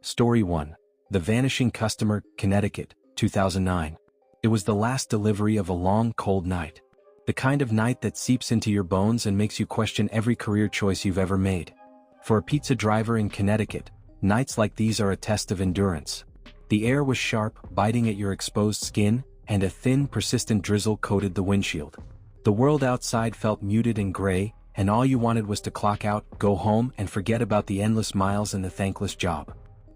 Story 1. The Vanishing Customer, Connecticut, 2009. It was the last delivery of a long, cold night. The kind of night that seeps into your bones and makes you question every career choice you've ever made. For a pizza driver in Connecticut, nights like these are a test of endurance. The air was sharp, biting at your exposed skin, and a thin, persistent drizzle coated the windshield. The world outside felt muted and gray, and all you wanted was to clock out, go home, and forget about the endless miles and the thankless job.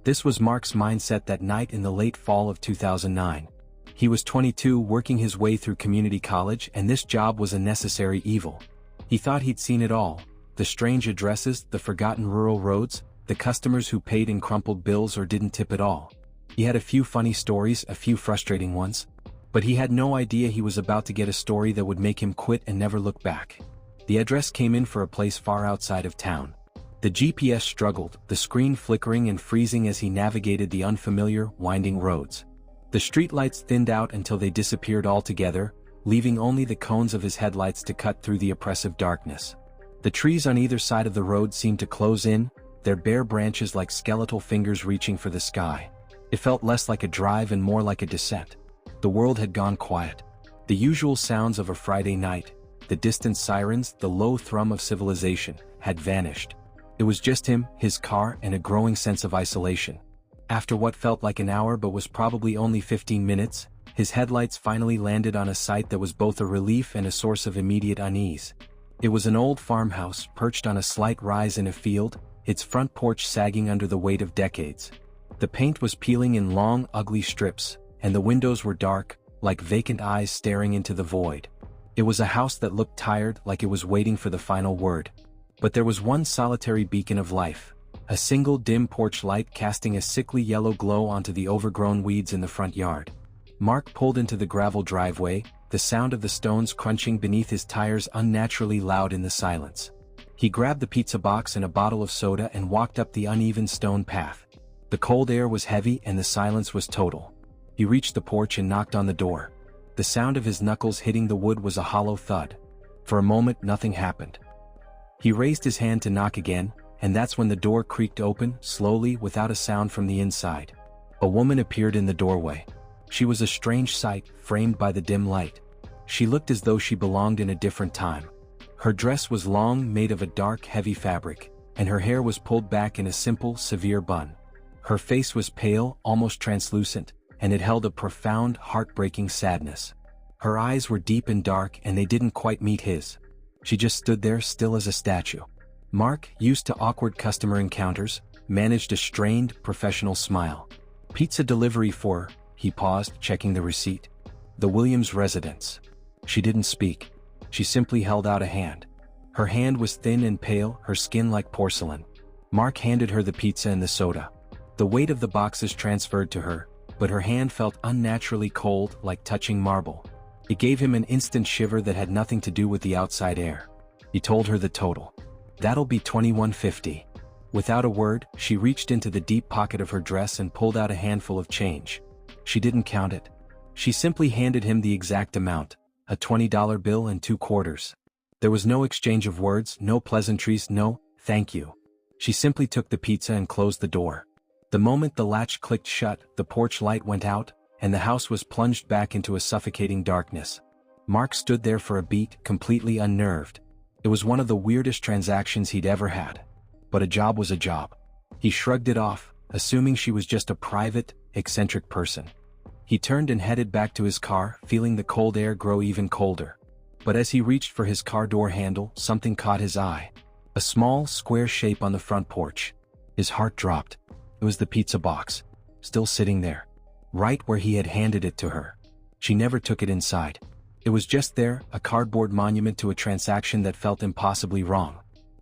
This was Mark's mindset that night in the late fall of 2009. He was 22, working his way through community college, and this job was a necessary evil. He thought he'd seen it all: the strange addresses, the forgotten rural roads, the customers who paid in crumpled bills or didn't tip at all. He had a few funny stories, a few frustrating ones. But he had no idea he was about to get a story that would make him quit and never look back. The address came in for a place far outside of town. The GPS struggled, the screen flickering and freezing as he navigated the unfamiliar, winding roads. The streetlights thinned out until they disappeared altogether, leaving only the cones of his headlights to cut through the oppressive darkness. The trees on either side of the road seemed to close in, their bare branches like skeletal fingers reaching for the sky. It felt less like a drive and more like a descent. The world had gone quiet. The usual sounds of a Friday night, the distant sirens, the low thrum of civilization, had vanished. It was just him, his car, and a growing sense of isolation. After what felt like an hour but was probably only 15 minutes, his headlights finally landed on a sight that was both a relief and a source of immediate unease. It was an old farmhouse perched on a slight rise in a field, its front porch sagging under the weight of decades. The paint was peeling in long, ugly strips, and the windows were dark, like vacant eyes staring into the void. It was a house that looked tired, like it was waiting for the final word. But there was one solitary beacon of life, a single dim porch light casting a sickly yellow glow onto the overgrown weeds in the front yard. Mark pulled into the gravel driveway, the sound of the stones crunching beneath his tires unnaturally loud in the silence. He grabbed the pizza box and a bottle of soda and walked up the uneven stone path. The cold air was heavy and the silence was total. He reached the porch and knocked on the door. The sound of his knuckles hitting the wood was a hollow thud. For a moment, nothing happened. He raised his hand to knock again, and that's when the door creaked open, slowly, without a sound from the inside. A woman appeared in the doorway. She was a strange sight, framed by the dim light. She looked as though she belonged in a different time. Her dress was long, made of a dark, heavy fabric, and her hair was pulled back in a simple, severe bun. Her face was pale, almost translucent, and it held a profound, heartbreaking sadness. Her eyes were deep and dark, and they didn't quite meet his. She just stood there, still as a statue. Mark, used to awkward customer encounters, managed a strained, professional smile. "Pizza delivery for," he paused, checking the receipt. "The Williams residence." She didn't speak. She simply held out a hand. Her hand was thin and pale, her skin like porcelain. Mark handed her the pizza and the soda. The weight of the boxes transferred to her, but her hand felt unnaturally cold, like touching marble. It gave him an instant shiver that had nothing to do with the outside air. He told her the total. "That'll be $21.50. Without a word, she reached into the deep pocket of her dress and pulled out a handful of change. She didn't count it. She simply handed him the exact amount, a $20 bill and 2 quarters. There was no exchange of words, no pleasantries, no, "Thank you." She simply took the pizza and closed the door. The moment the latch clicked shut, the porch light went out, and the house was plunged back into a suffocating darkness. Mark stood there for a beat, completely unnerved. It was one of the weirdest transactions he'd ever had. But a job was a job. He shrugged it off, assuming she was just a private, eccentric person. He turned and headed back to his car, feeling the cold air grow even colder. But as he reached for his car door handle, something caught his eye. A small, square shape on the front porch. His heart dropped. It was the pizza box, still sitting there, right where he had handed it to her. She never took it inside. It was just there, a cardboard monument to a transaction that felt impossibly wrong.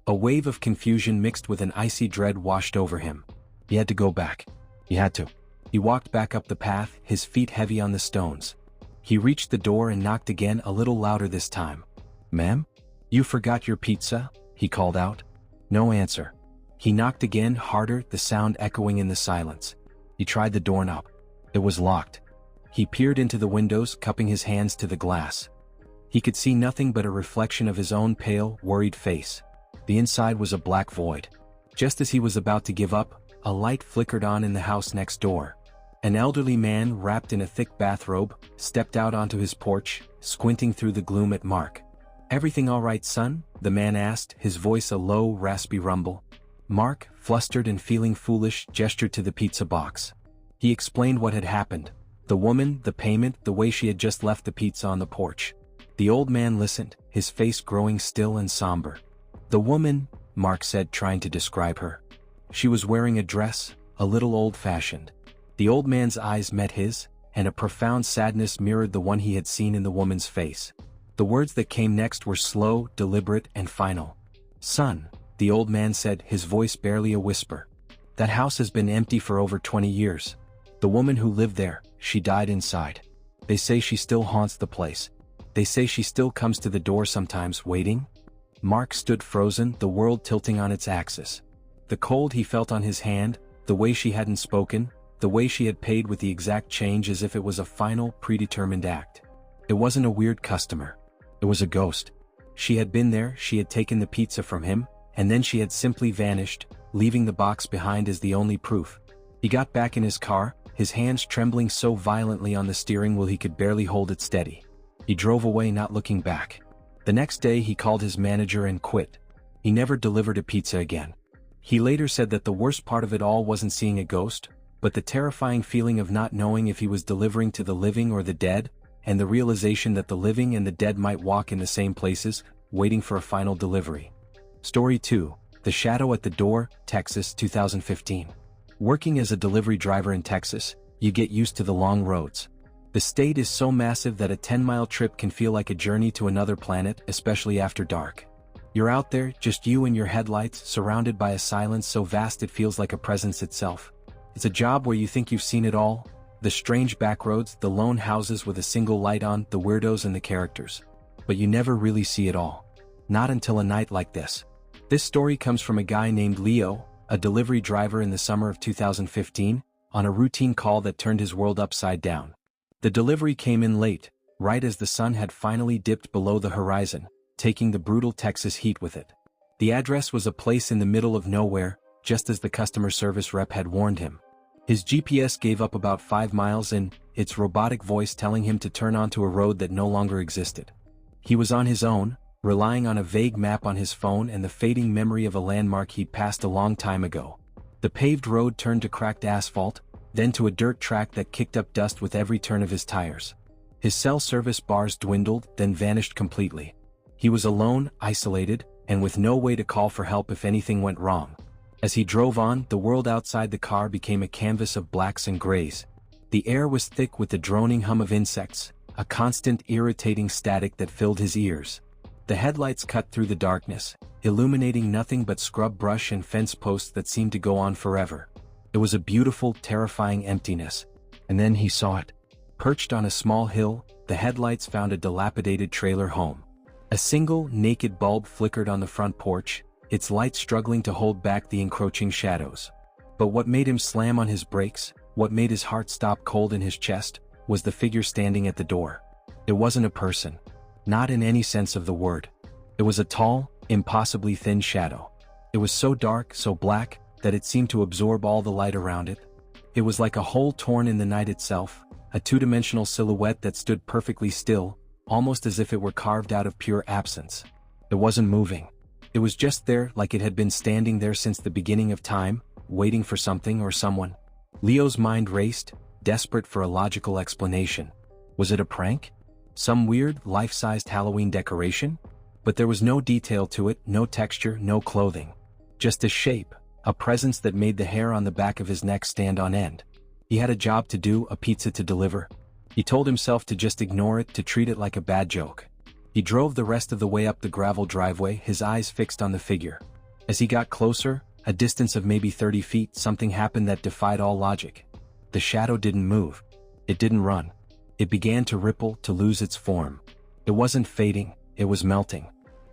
A wave of confusion mixed with an icy dread washed over him. He had to go back. He had to. He walked back up the path, his feet heavy on the stones. He reached the door and knocked again, a little louder this time. "Ma'am? You forgot your pizza?" he called out. No answer. He knocked again, harder, the sound echoing in the silence. He tried the doorknob. It was locked. He peered into the windows, cupping his hands to the glass. He could see nothing but a reflection of his own pale, worried face. The inside was a black void. Just as he was about to give up, a light flickered on in the house next door. An elderly man wrapped in a thick bathrobe stepped out onto his porch, squinting through the gloom at Mark. "Everything all right, son?" the man asked, his voice a low, raspy rumble. Mark, flustered and feeling foolish, gestured to the pizza box. He explained what had happened: the woman, the payment, the way she had just left the pizza on the porch. The old man listened, his face growing still and somber. "The woman," Mark said, trying to describe her. "She was wearing a dress, a little old-fashioned." The old man's eyes met his, and a profound sadness mirrored the one he had seen in the woman's face. The words that came next were slow, deliberate, and final. "Son," the old man said, his voice barely a whisper. "That house has been empty for over 20 years. The woman who lived there, she died inside. They say she still haunts the place. They say she still comes to the door sometimes, waiting." Mark stood frozen, the world tilting on its axis. The cold he felt on his hand, the way she hadn't spoken, the way she had paid with the exact change as if it was a final, predetermined act. It wasn't a weird customer. It was a ghost. She had been there, she had taken the pizza from him, and then she had simply vanished, leaving the box behind as the only proof. He got back in his car, his hands trembling so violently on the steering wheel he could barely hold it steady. He drove away, not looking back. The next day he called his manager and quit. He never delivered a pizza again. He later said that the worst part of it all wasn't seeing a ghost, but the terrifying feeling of not knowing if he was delivering to the living or the dead, and the realization that the living and the dead might walk in the same places, waiting for a final delivery. Story 2, The Shadow at the Door, Texas, 2015. Working as a delivery driver in Texas, you get used to the long roads. The state is so massive that a 10-mile trip can feel like a journey to another planet, especially after dark. You're out there, just you and your headlights, surrounded by a silence so vast it feels like a presence itself. It's a job where you think you've seen it all: the strange backroads, the lone houses with a single light on, the weirdos and the characters. But you never really see it all. Not until a night like this. This story comes from a guy named Leo, a delivery driver in the summer of 2015, on a routine call that turned his world upside down. The delivery came in late, right as the sun had finally dipped below the horizon, taking the brutal Texas heat with it. The address was a place in the middle of nowhere, just as the customer service rep had warned him. His GPS gave up about 5 miles in, its robotic voice telling him to turn onto a road that no longer existed. He was on his own, relying on a vague map on his phone and the fading memory of a landmark he'd passed a long time ago. The paved road turned to cracked asphalt, then to a dirt track that kicked up dust with every turn of his tires. His cell service bars dwindled, then vanished completely. He was alone, isolated, and with no way to call for help if anything went wrong. As he drove on, the world outside the car became a canvas of blacks and grays. The air was thick with the droning hum of insects, a constant irritating static that filled his ears. The headlights cut through the darkness, illuminating nothing but scrub brush and fence posts that seemed to go on forever. It was a beautiful, terrifying emptiness. And then he saw it. Perched on a small hill, the headlights found a dilapidated trailer home. A single, naked bulb flickered on the front porch, its light struggling to hold back the encroaching shadows. But what made him slam on his brakes, what made his heart stop cold in his chest, was the figure standing at the door. It wasn't a person. Not in any sense of the word. It was a tall, impossibly thin shadow. It was so dark, so black, that it seemed to absorb all the light around it. It was like a hole torn in the night itself, a two-dimensional silhouette that stood perfectly still, almost as if it were carved out of pure absence. It wasn't moving. It was just there, like it had been standing there since the beginning of time, waiting for something or someone. Leo's mind raced, desperate for a logical explanation. Was it a prank? Some weird, life-sized Halloween decoration? But there was no detail to it, no texture, no clothing. Just a shape, a presence that made the hair on the back of his neck stand on end. He had a job to do, a pizza to deliver. He told himself to just ignore it, to treat it like a bad joke. He drove the rest of the way up the gravel driveway, his eyes fixed on the figure. As he got closer, a distance of maybe 30 feet, something happened that defied all logic. The shadow didn't move. It didn't run. It began to ripple, to lose its form. It wasn't fading, it was melting.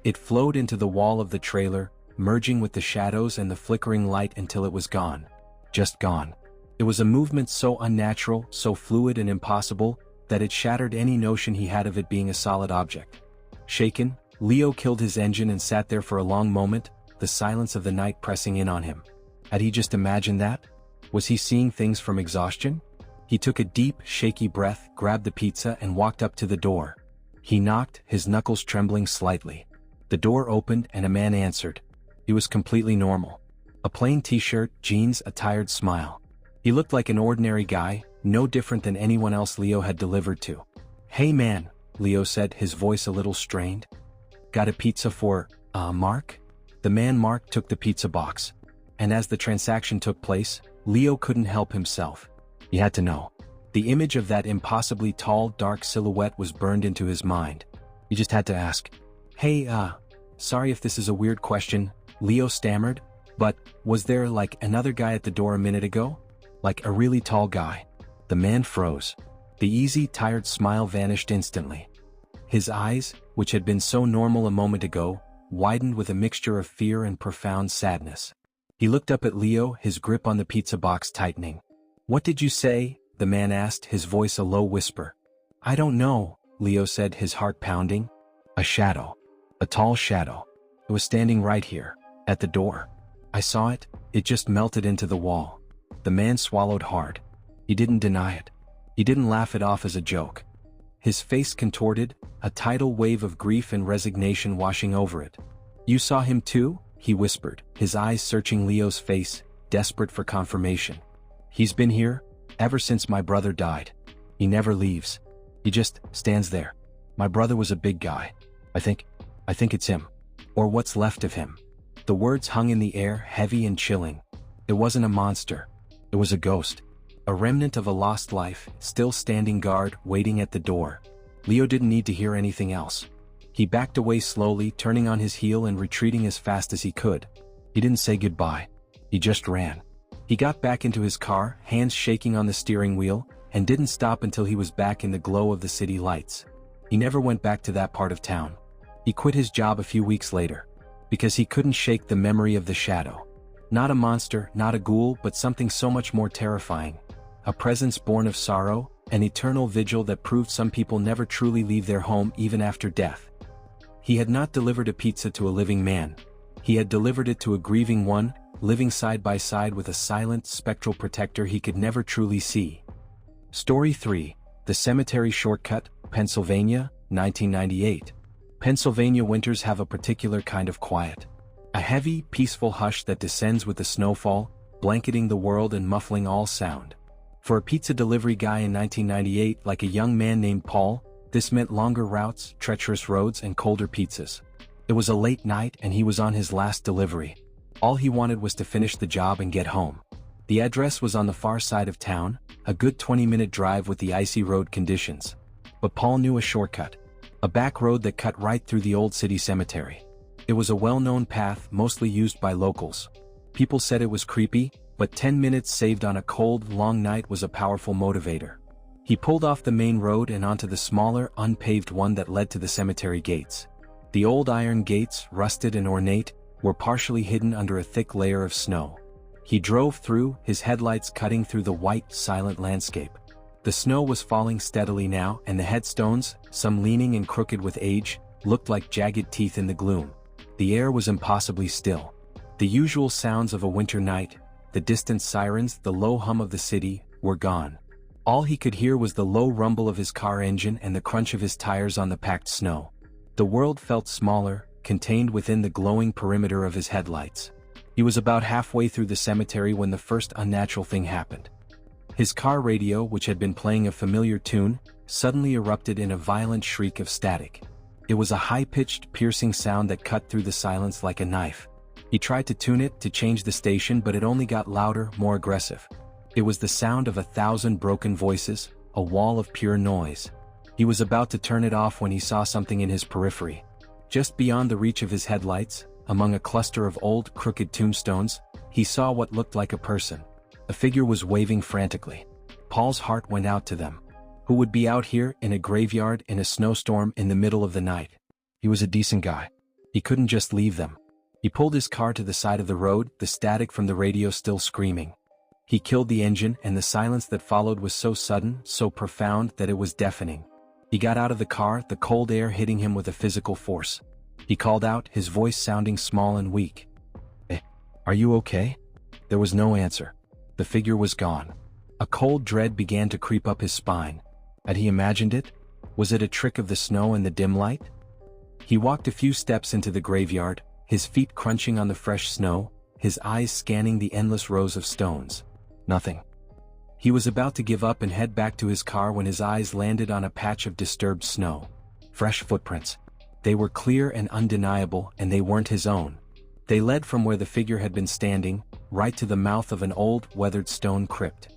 It flowed into the wall of the trailer, merging with the shadows and the flickering light until it was gone. Just gone. It was a movement so unnatural, so fluid and impossible, that it shattered any notion he had of it being a solid object. Shaken, Leo killed his engine and sat there for a long moment, the silence of the night pressing in on him. Had he just imagined that? Was he seeing things from exhaustion? He took a deep, shaky breath, grabbed the pizza and walked up to the door. He knocked, his knuckles trembling slightly. The door opened and a man answered. He was completely normal. A plain t-shirt, jeans, a tired smile. He looked like an ordinary guy, no different than anyone else Leo had delivered to. "Hey man," Leo said, his voice a little strained. "Got a pizza for, Mark?" The man Mark took the pizza box. And as the transaction took place, Leo couldn't help himself. He had to know. The image of that impossibly tall, dark silhouette was burned into his mind. He just had to ask. "Hey, sorry if this is a weird question," Leo stammered, "but was there like another guy at the door a minute ago? Like a really tall guy?" The man froze. The easy, tired smile vanished instantly. His eyes, which had been so normal a moment ago, widened with a mixture of fear and profound sadness. He looked up at Leo, his grip on the pizza box tightening. "What did you say?" the man asked, his voice a low whisper. "I don't know," Leo said, his heart pounding. A shadow. A tall shadow. It was standing right here, at the door. "I saw it, it just melted into the wall." The man swallowed hard. He didn't deny it. He didn't laugh it off as a joke. His face contorted, a tidal wave of grief and resignation washing over it. "You saw him too?" he whispered, his eyes searching Leo's face, desperate for confirmation. "He's been here, ever since my brother died. He never leaves. He just stands there. My brother was a big guy. I think it's him. Or what's left of him." The words hung in the air, heavy and chilling. It wasn't a monster. It was a ghost. A remnant of a lost life, still standing guard, waiting at the door. Leo didn't need to hear anything else. He backed away slowly, turning on his heel and retreating as fast as he could. He didn't say goodbye. He just ran. He got back into his car, hands shaking on the steering wheel, and didn't stop until he was back in the glow of the city lights. He never went back to that part of town. He quit his job a few weeks later. Because he couldn't shake the memory of the shadow. Not a monster, not a ghoul, but something so much more terrifying. A presence born of sorrow, an eternal vigil that proved some people never truly leave their home even after death. He had not delivered a pizza to a living man. He had delivered it to a grieving one, living side by side with a silent, spectral protector he could never truly see. Story 3. The Cemetery Shortcut, Pennsylvania, 1998. Pennsylvania winters have a particular kind of quiet. A heavy, peaceful hush that descends with the snowfall, blanketing the world and muffling all sound. For a pizza delivery guy in 1998, like a young man named Paul, this meant longer routes, treacherous roads, and colder pizzas. It was a late night and he was on his last delivery. All he wanted was to finish the job and get home. The address was on the far side of town, a good 20-minute drive with the icy road conditions. But Paul knew a shortcut. A back road that cut right through the old city cemetery. It was a well-known path, mostly used by locals. People said it was creepy, but 10 minutes saved on a cold, long night was a powerful motivator. He pulled off the main road and onto the smaller, unpaved one that led to the cemetery gates. The old iron gates, rusted and ornate, were partially hidden under a thick layer of snow. He drove through, his headlights cutting through the white, silent landscape. The snow was falling steadily now, and the headstones, some leaning and crooked with age, looked like jagged teeth in the gloom. The air was impossibly still. The usual sounds of a winter night, the distant sirens, the low hum of the city, were gone. All he could hear was the low rumble of his car engine and the crunch of his tires on the packed snow. The world felt smaller, contained within the glowing perimeter of his headlights. He was about halfway through the cemetery when the first unnatural thing happened. His car radio, which had been playing a familiar tune, suddenly erupted in a violent shriek of static. It was a high-pitched, piercing sound that cut through the silence like a knife. He tried to tune it, to change the station, but it only got louder, more aggressive. It was the sound of 1,000 broken voices, a wall of pure noise. He was about to turn it off when he saw something in his periphery. Just beyond the reach of his headlights, among a cluster of old, crooked tombstones, he saw what looked like a person. A figure was waving frantically. Paul's heart went out to them. Who would be out here, in a graveyard, in a snowstorm, in the middle of the night? He was a decent guy. He couldn't just leave them. He pulled his car to the side of the road, the static from the radio still screaming. He killed the engine, and the silence that followed was so sudden, so profound, that it was deafening. He got out of the car, the cold air hitting him with a physical force. He called out, his voice sounding small and weak. "Are you okay?" There was no answer. The figure was gone. A cold dread began to creep up his spine. Had he imagined it? Was it a trick of the snow and the dim light? He walked a few steps into the graveyard, his feet crunching on the fresh snow, his eyes scanning the endless rows of stones. Nothing. He was about to give up and head back to his car when his eyes landed on a patch of disturbed snow. Fresh footprints. They were clear and undeniable, and they weren't his own. They led from where the figure had been standing, right to the mouth of an old, weathered stone crypt.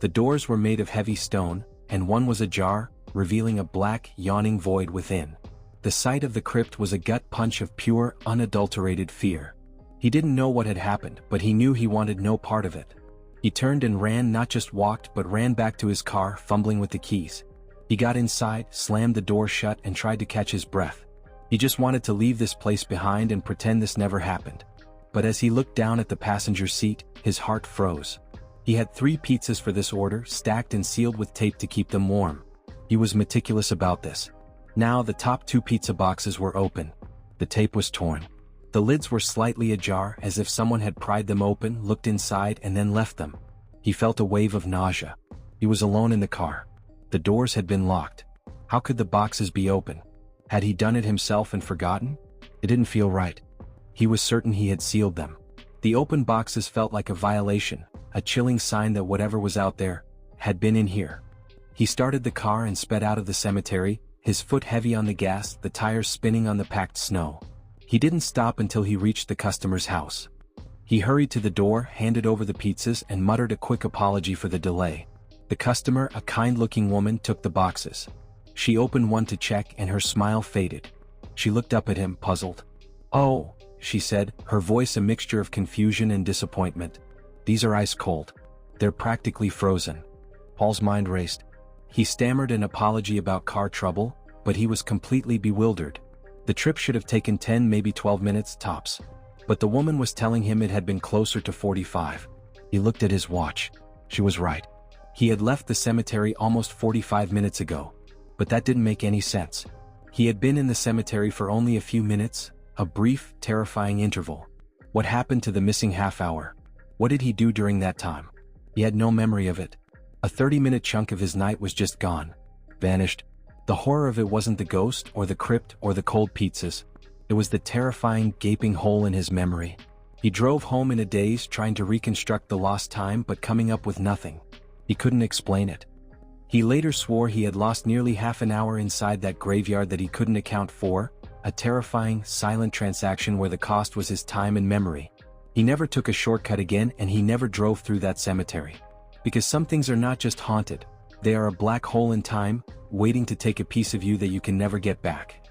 The doors were made of heavy stone, and one was ajar, revealing a black, yawning void within. The sight of the crypt was a gut punch of pure, unadulterated fear. He didn't know what had happened, but he knew he wanted no part of it. He turned and ran, not just walked but ran back to his car, fumbling with the keys. He got inside, slammed the door shut, and tried to catch his breath. He just wanted to leave this place behind and pretend this never happened. But as he looked down at the passenger seat, his heart froze. He had 3 pizzas for this order, stacked and sealed with tape to keep them warm. He was meticulous about this. Now the top 2 pizza boxes were open. The tape was torn. The lids were slightly ajar, as if someone had pried them open, looked inside, and then left them. He felt a wave of nausea. He was alone in the car. The doors had been locked. How could the boxes be open? Had he done it himself and forgotten? It didn't feel right. He was certain he had sealed them. The open boxes felt like a violation, a chilling sign that whatever was out there had been in here. He started the car and sped out of the cemetery, his foot heavy on the gas, the tires spinning on the packed snow. He didn't stop until he reached the customer's house. He hurried to the door, handed over the pizzas, and muttered a quick apology for the delay. The customer, a kind-looking woman, took the boxes. She opened one to check, and her smile faded. She looked up at him, puzzled. "Oh," she said, her voice a mixture of confusion and disappointment. "These are ice cold. They're practically frozen." Paul's mind raced. He stammered an apology about car trouble, but he was completely bewildered. The trip should have taken 10, maybe 12 minutes, tops. But the woman was telling him it had been closer to 45. He looked at his watch. She was right. He had left the cemetery almost 45 minutes ago. But that didn't make any sense. He had been in the cemetery for only a few minutes, a brief, terrifying interval. What happened to the missing half hour? What did he do during that time? He had no memory of it. A 30-minute chunk of his night was just gone. Vanished. The horror of it wasn't the ghost, or the crypt, or the cold pizzas. It was the terrifying, gaping hole in his memory. He drove home in a daze, trying to reconstruct the lost time, but coming up with nothing. He couldn't explain it. He later swore he had lost nearly half an hour inside that graveyard that he couldn't account for, a terrifying, silent transaction where the cost was his time and memory. He never took a shortcut again, and he never drove through that cemetery. Because some things are not just haunted. They are a black hole in time, waiting to take a piece of you that you can never get back.